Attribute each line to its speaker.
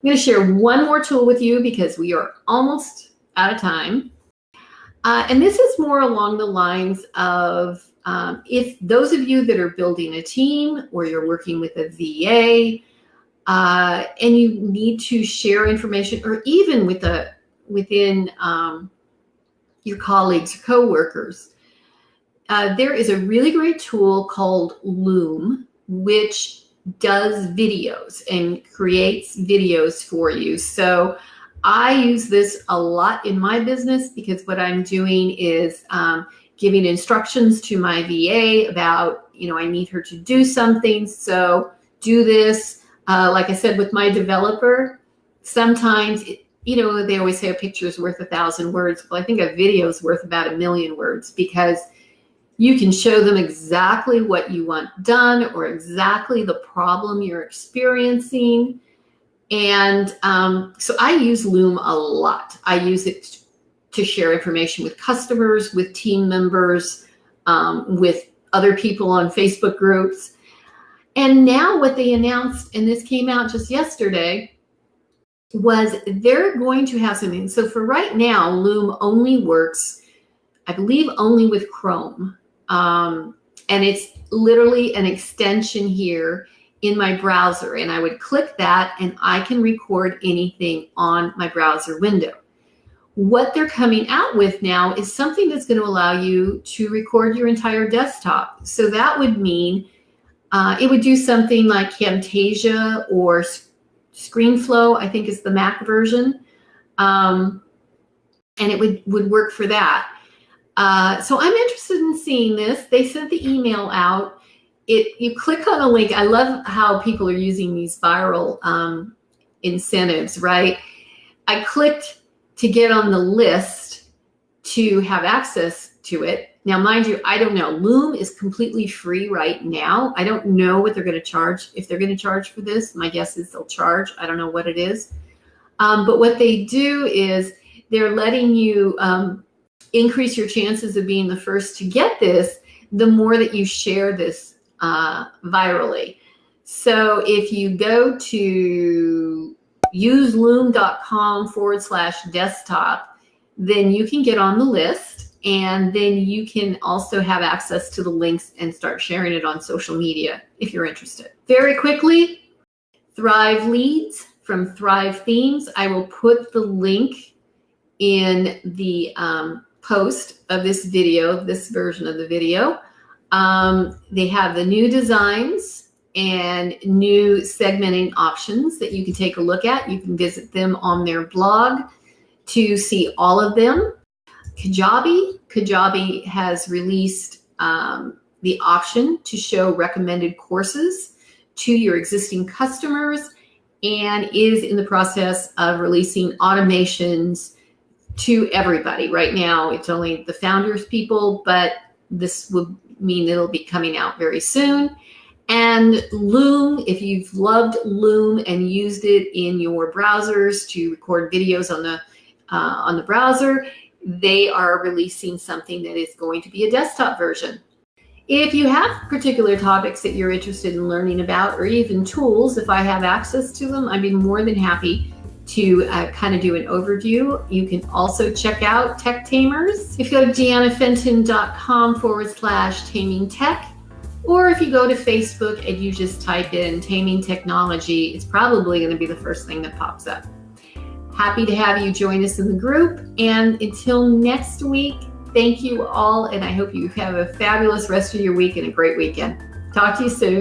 Speaker 1: I'm going to share one more tool with you because we are almost out of time. And this is more along the lines of if those of you that are building a team or you're working with a VA and you need to share information, or even within your colleagues or coworkers, there is a really great tool called Loom, which does videos and creates videos for you. So I use this a lot in my business because what I'm doing is giving instructions to my VA about, I need her to do something. So do this. Like I said, with my developer, sometimes, they always say a picture is worth 1,000 words. Well, I think a video is worth about 1,000,000 words because you can show them exactly what you want done or exactly the problem you're experiencing. And so I use Loom a lot. I use it to share information with customers, with team members, with other people on Facebook groups. And now what they announced, and this came out just yesterday, was they're going to have something. So for right now, Loom only works, I believe, only with Chrome. And it's literally an extension here in my browser. And I would click that and I can record anything on my browser window. What they're coming out with now is something that's going to allow you to record your entire desktop. So that would mean it would do something like Camtasia or ScreenFlow, I think is the Mac version. And it would work for that. So I'm interested in seeing this. They sent the email out. You click on a link. I love how people are using these viral incentives, right? I clicked to get on the list to have access to it. Now, mind you, I don't know. Loom is completely free right now. I don't know what they're going to charge. If they're going to charge for this, my guess is they'll charge. I don't know what it is. But what they do is they're letting you increase your chances of being the first to get this, the more that you share this virally. So if you go to useloom.com/desktop, then you can get on the list, and then you can also have access to the links and start sharing it on social media if you're interested. Very quickly, Thrive Leads from Thrive Themes. I will put the link in the post of this video, this version of the video. They have the new designs and new segmenting options that you can take a look at. You can visit them on their blog to see all of them. Kajabi has released the option to show recommended courses to your existing customers and is in the process of releasing automations to everybody. Right now, it's only the founders people, but this will mean it'll be coming out very soon. And Loom, if you've loved Loom and used it in your browsers to record videos on the browser, they are releasing something that is going to be a desktop version. If you have particular topics that you're interested in learning about, or even tools, if I have access to them, I'd be more than happy to kind of do an overview. You can also check out Tech Tamers. If you go to deannafenton.com/taming tech, or if you go to Facebook and you just type in Taming Technology, it's probably going to be the first thing that pops up. Happy to have you join us in the group. And until next week, thank you all. And I hope you have a fabulous rest of your week and a great weekend. Talk to you soon.